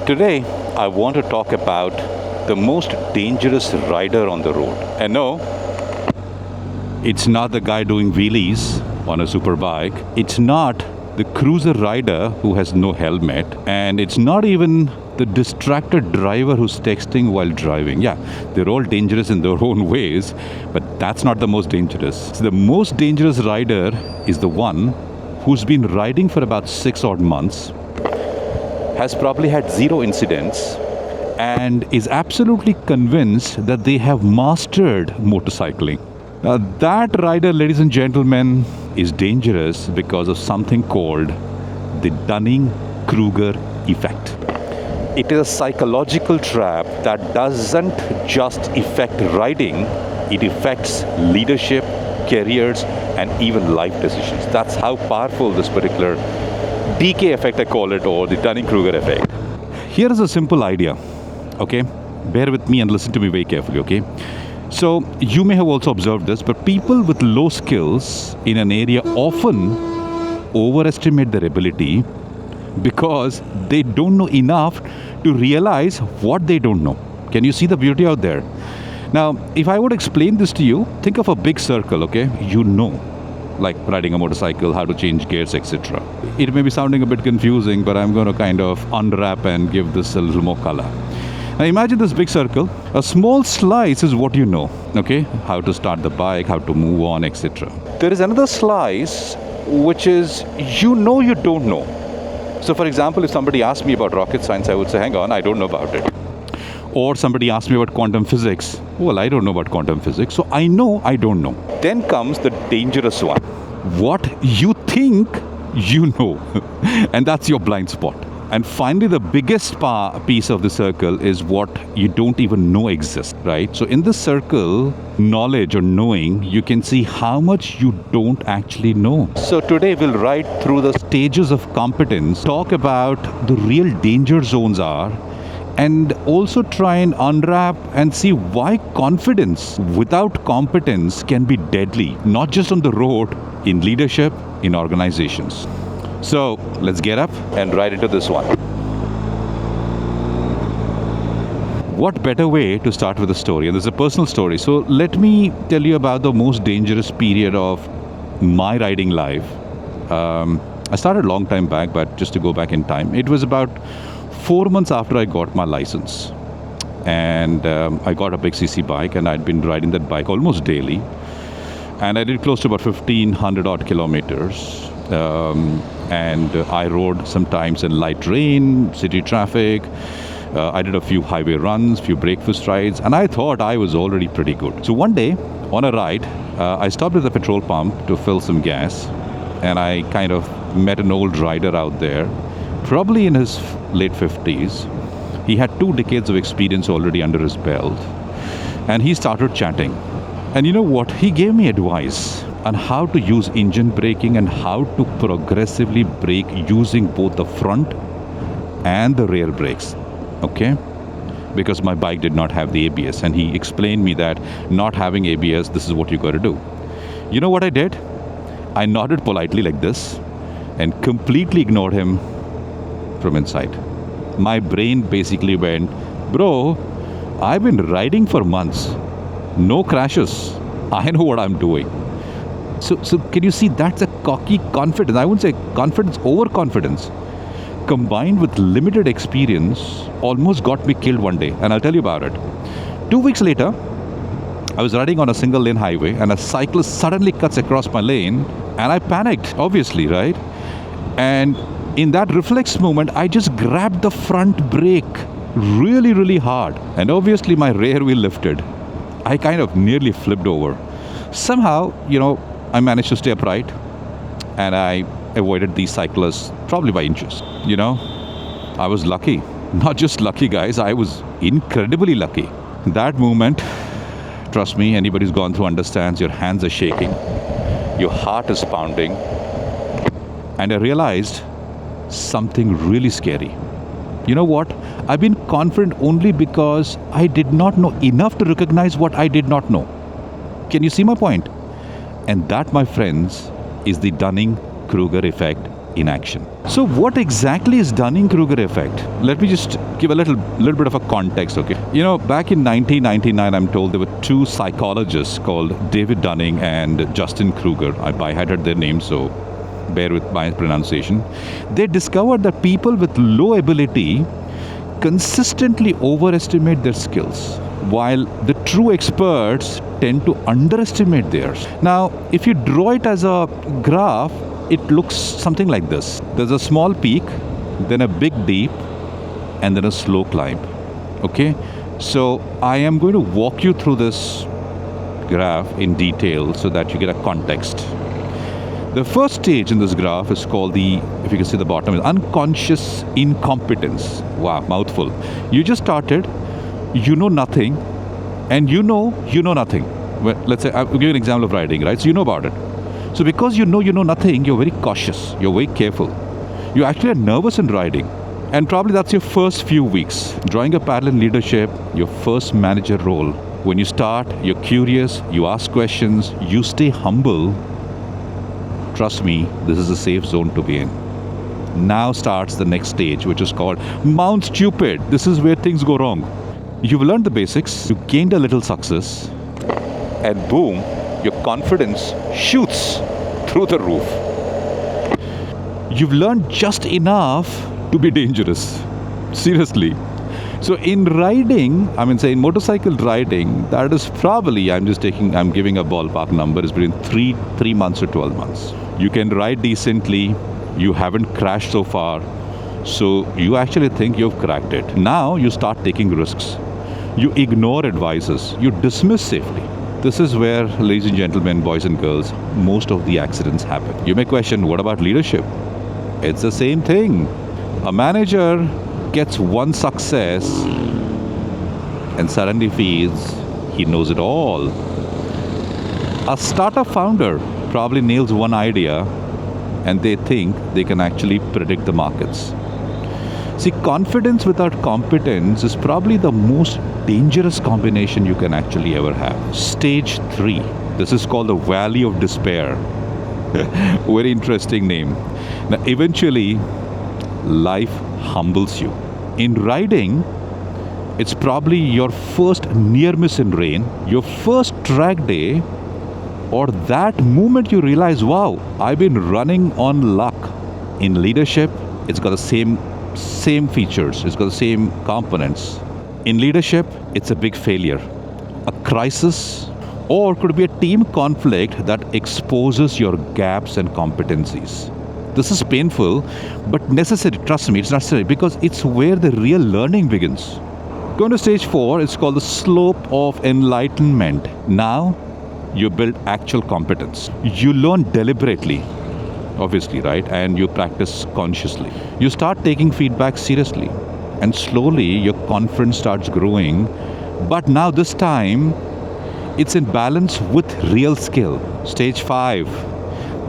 Today, I want to talk about the most dangerous rider on the road. And no, it's not the guy doing wheelies on a superbike. It's not the cruiser rider who has no helmet. And it's not even the distracted driver who's texting while driving. Yeah, they're all dangerous in their own ways, but that's not the most dangerous. So the most dangerous rider is the one who's been riding for about 6 odd months, has probably had 0 incidents, and is absolutely convinced that they have mastered motorcycling. Now, that rider, ladies and gentlemen, is dangerous because of something called the Dunning-Kruger effect. It is a psychological trap that doesn't just affect riding, it affects leadership, careers, and even life decisions. That's how powerful this particular DK effect, I call it, or the Dunning-Kruger effect. Here is a simple idea, okay? Bear with me and listen to me very carefully, okay? So, you may have also observed this, but people with low skills in an area often overestimate their ability because they don't know enough to realize what they don't know. Can you see the beauty out there? Now, if I would explain this to you, think of a big circle, okay? You know, like riding a motorcycle, how to change gears, etc. It may be sounding a bit confusing, but I'm going to kind of unwrap and give this a little more color. Now imagine this big circle. A small slice is what you know, okay? How to start the bike, how to move on, etc. There is another slice which is you don't know. So for example, if somebody asked me about rocket science, I would say, hang on, I don't know about it. Or somebody asked me about quantum physics. Well, I don't know about quantum physics, so I know I don't know. Then comes the dangerous one. What you think you know. And that's your blind spot. And finally, the biggest piece of the circle is what you don't even know exists, right? So in this circle, knowledge or knowing, you can see how much you don't actually know. So today we'll ride through the stages of competence, talk about the real danger zones are, and also try and unwrap and see why confidence without competence can be deadly, not just on the road, in leadership, in organizations. So let's get up and ride into this one. What better way to start with a story? And this is a personal story. So let me tell you about the most dangerous period of my riding life. I started a long time back, but just to go back in time, it was about 4 months after I got my license. And I got a big CC bike, and I'd been riding that bike almost daily. And I did close to about 1,500 odd kilometers. And I rode sometimes in light rain, city traffic. I did a few highway runs, few breakfast rides, and I thought I was already pretty good. So one day, on a ride, I stopped at the petrol pump to fill some gas, and I kind of met an old rider out there, probably in his late 50s. He had 2 decades of experience already under his belt, and he started chatting. And you know what? He gave me advice on how to use engine braking and how to progressively brake using both the front and the rear brakes, okay? Because my bike did not have the ABS, and he explained me that not having ABS, this is what you got to do. You know what I did? I nodded politely like this and completely ignored him from inside. My brain basically went, bro, I've been riding for months. No crashes. I know what I'm doing. So can you see, that's a cocky confidence. I wouldn't say confidence, overconfidence, combined with limited experience, almost got me killed one day. And I'll tell you about it. 2 weeks later, I was riding on a single lane highway, and a cyclist suddenly cuts across my lane, and I panicked, obviously, right? And in that reflex moment, I just grabbed the front brake really, really hard. And obviously my rear wheel lifted. I kind of nearly flipped over. Somehow, I managed to stay upright, and I avoided these cyclists probably by inches. I was lucky. Not just lucky, guys. I was incredibly lucky. That moment, trust me, anybody who's gone through understands, your hands are shaking, your heart is pounding. And I realized something really scary. You know what? I've been confident only because I did not know enough to recognize what I did not know. Can you see my point? And that, my friends, is the Dunning-Kruger effect in action. So what exactly is Dunning-Kruger effect? Let me just give a little bit of a context, okay? Back in 1999, I'm told there were two psychologists called David Dunning and Justin Kruger. I by-hearted their names, so bear with my pronunciation. They discovered that people with low ability consistently overestimate their skills, while the true experts tend to underestimate theirs. Now, if you draw it as a graph, it looks something like this. There's a small peak, then a big dip, and then a slow climb. Okay? So I am going to walk you through this graph in detail so that you get a context. The first stage in this graph is called if you can see the bottom, is unconscious incompetence. Wow, mouthful. You just started, you know nothing, and you know nothing. Well, let's say, I'll give you an example of riding, right? So you know about it. So because you know nothing, you're very cautious, you're very careful. You actually are nervous in riding. And probably that's your first few weeks. Drawing a parallel leadership, your first manager role. When you start, you're curious, you ask questions, you stay humble. Trust me, this is a safe zone to be in. Now starts the next stage, which is called Mount Stupid. This is where things go wrong. You've learned the basics, you gained a little success, and boom, your confidence shoots through the roof. You've learned just enough to be dangerous. Seriously. So in riding, say in motorcycle riding, that is probably, I'm giving a ballpark number, is between 3 months to 12 months. You can ride decently, you haven't crashed so far, so you actually think you've cracked it. Now you start taking risks. You ignore advices, you dismiss safety. This is where, ladies and gentlemen, boys and girls, most of the accidents happen. You may question, what about leadership? It's the same thing. A manager gets one success and suddenly feels he knows it all. A startup founder probably nails one idea and they think they can actually predict the markets. See, confidence without competence is probably the most dangerous combination you can actually ever have. Stage 3. This is called the Valley of Despair. Very interesting name. Now, eventually, life humbles you. In riding, it's probably your first near miss in rain, your first track day, or that moment you realize, wow, I've been running on luck. In leadership, it's got the same features, it's got the same components. In leadership, it's a big failure, a crisis, or could be a team conflict that exposes your gaps and competencies. This is painful, but necessary. Trust me, it's necessary because it's where the real learning begins. Going to stage 4, it's called the slope of enlightenment. Now, you build actual competence. You learn deliberately, obviously, right? And you practice consciously. You start taking feedback seriously. And slowly, your confidence starts growing. But now this time, it's in balance with real skill. Stage 5.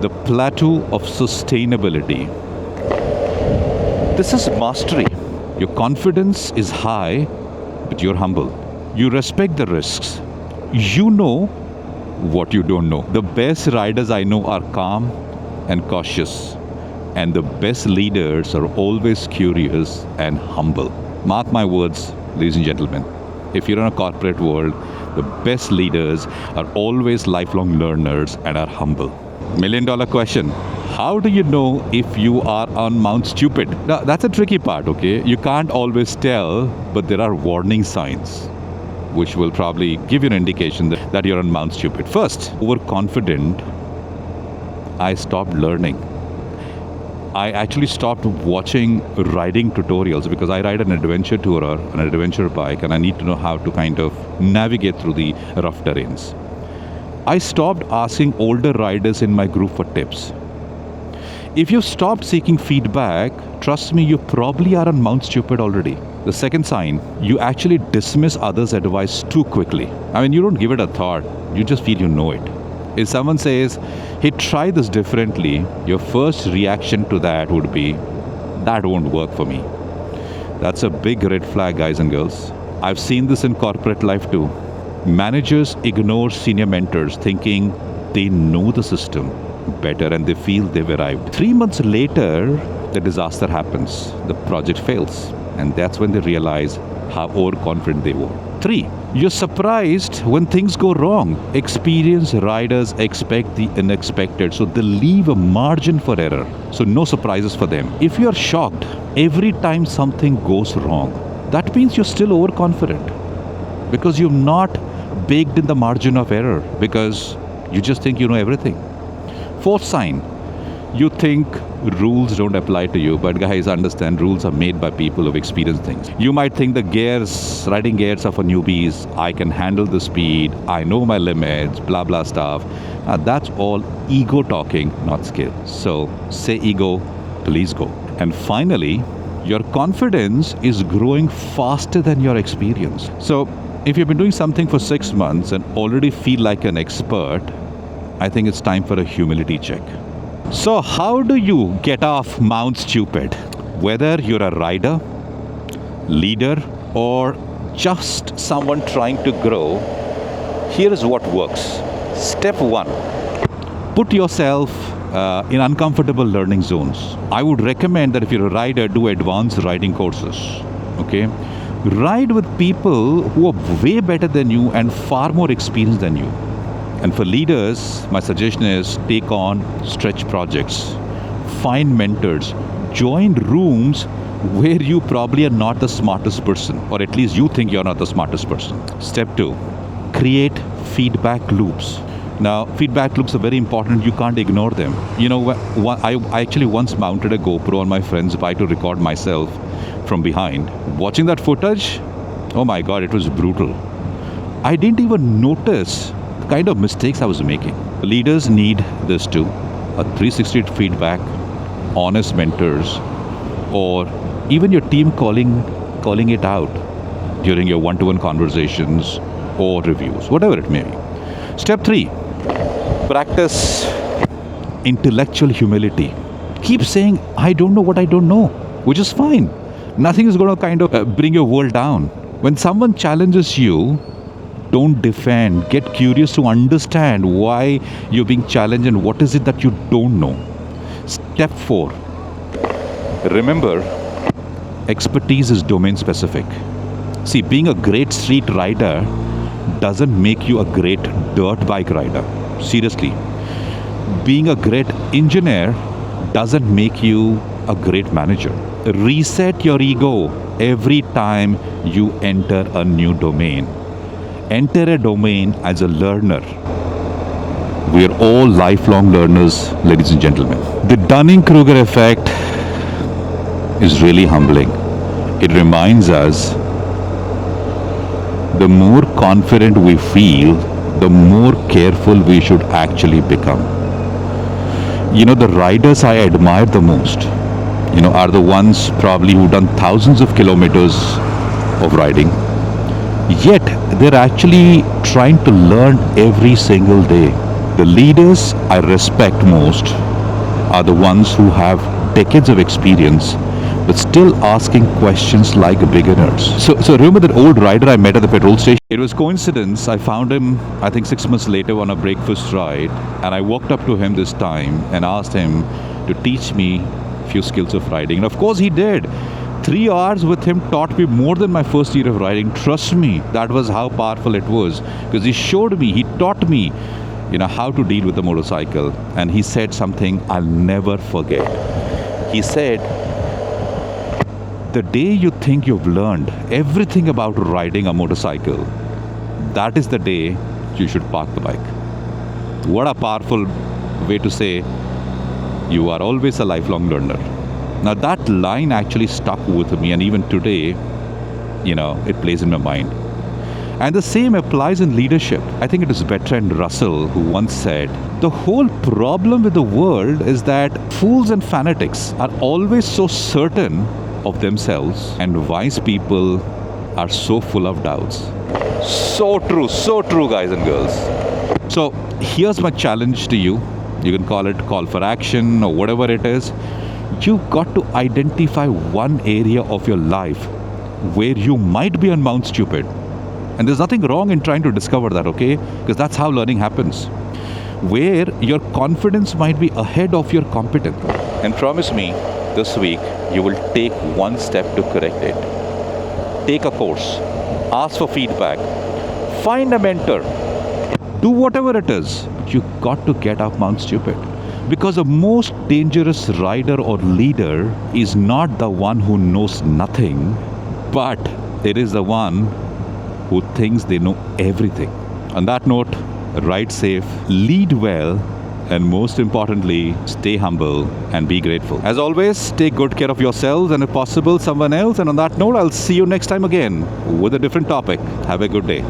The plateau of sustainability. This is mastery. Your confidence is high, but you're humble. You respect the risks. You know what you don't know. The best riders I know are calm and cautious, and the best leaders are always curious and humble. Mark my words, ladies and gentlemen. If you're in a corporate world, the best leaders are always lifelong learners and are humble. $1 million question. How do you know if you are on Mount Stupid? Now, that's a tricky part, okay? You can't always tell, but there are warning signs which will probably give you an indication that you're on Mount Stupid. First, overconfident, I stopped learning. I actually stopped watching riding tutorials because I ride an adventure tourer, an adventure bike, and I need to know how to kind of navigate through the rough terrains. I stopped asking older riders in my group for tips. If you've stopped seeking feedback, trust me, you probably are on Mount Stupid already. The second sign, you actually dismiss others' advice too quickly. You don't give it a thought. You just feel you know it. If someone says, hey, try this differently, your first reaction to that would be, that won't work for me. That's a big red flag, guys and girls. I've seen this in corporate life too. Managers ignore senior mentors thinking they know the system. better, and they feel they've arrived. 3 months later, the disaster happens. The project fails. And that's when they realize how overconfident they were. 3. You're surprised when things go wrong. Experienced riders expect the unexpected, so they leave a margin for error. So no surprises for them. If you're shocked every time something goes wrong, that means you're still overconfident because you've not baked in the margin of error because you just think you know everything. 4th sign, you think rules don't apply to you, but guys, understand rules are made by people who've experienced things. You might think the riding gears are for newbies. I can handle the speed. I know my limits, blah, blah stuff. That's all ego talking, not skill. So say ego, please go. And finally, your confidence is growing faster than your experience. So if you've been doing something for 6 months and already feel like an expert, I think it's time for a humility check. So how do you get off Mount Stupid? Whether you're a rider, leader, or just someone trying to grow, here is what works. Step 1, put yourself in uncomfortable learning zones. I would recommend that if you're a rider, do advanced riding courses. Okay? Ride with people who are way better than you and far more experienced than you. And for leaders, my suggestion is take on stretch projects, find mentors, join rooms where you probably are not the smartest person, or at least you think you're not the smartest person. Step 2, create feedback loops. Now, feedback loops are very important. You can't ignore them. You know, I actually once mounted a GoPro on my friend's bike to record myself from behind. Watching that footage, oh my God, it was brutal. I didn't even notice the kind of mistakes I was making. Leaders need this too, a 360 feedback, honest mentors, or even your team calling it out during your one-to-one conversations or reviews, whatever it may be. Step 3, practice intellectual humility. Keep saying, I don't know what I don't know, which is fine. Nothing is going to kind of bring your world down. When someone challenges you, don't defend. Get curious to understand why you're being challenged and what is it that you don't know. Step 4, remember, expertise is domain specific. See, being a great street rider doesn't make you a great dirt bike rider. Seriously. Being a great engineer doesn't make you a great manager. Reset your ego every time you enter a new domain. Enter a domain as a learner. We are all lifelong learners, ladies and gentlemen. The Dunning-Kruger effect is really humbling. It reminds us the more confident we feel, the more careful we should actually become. You know, the riders I admire the most, are the ones probably who've done thousands of kilometers of riding. Yet, they're actually trying to learn every single day. The leaders I respect most are the ones who have decades of experience but still asking questions like beginners. So remember that old rider I met at the petrol station? It was coincidence. I found him, I think 6 months later on a breakfast ride, and I walked up to him this time and asked him to teach me a few skills of riding. And of course he did. 3 hours with him taught me more than my first year of riding. Trust me, that was how powerful it was. Because he showed me, he taught me, how to deal with the motorcycle. And he said something I'll never forget. He said, the day you think you've learned everything about riding a motorcycle, that is the day you should park the bike. What a powerful way to say you are always a lifelong learner. Now that line actually stuck with me, and even today, it plays in my mind. And the same applies in leadership. I think it is Bertrand Russell who once said, the whole problem with the world is that fools and fanatics are always so certain of themselves, and wise people are so full of doubts. So true, guys and girls. So here's my challenge to you. You can call it call for action or whatever it is. You've got to identify one area of your life where you might be on Mount Stupid. And there's nothing wrong in trying to discover that, okay? Because that's how learning happens. where your confidence might be ahead of your competence. And promise me, this week you will take one step to correct it. Take a course, ask for feedback, find a mentor, do whatever it is. You got to get up Mount Stupid. Because the most dangerous rider or leader is not the one who knows nothing, but it is the one who thinks they know everything. On that note, ride safe, lead well, and most importantly, stay humble and be grateful. As always, take good care of yourselves and if possible, someone else. And on that note, I'll see you next time again with a different topic. Have a good day.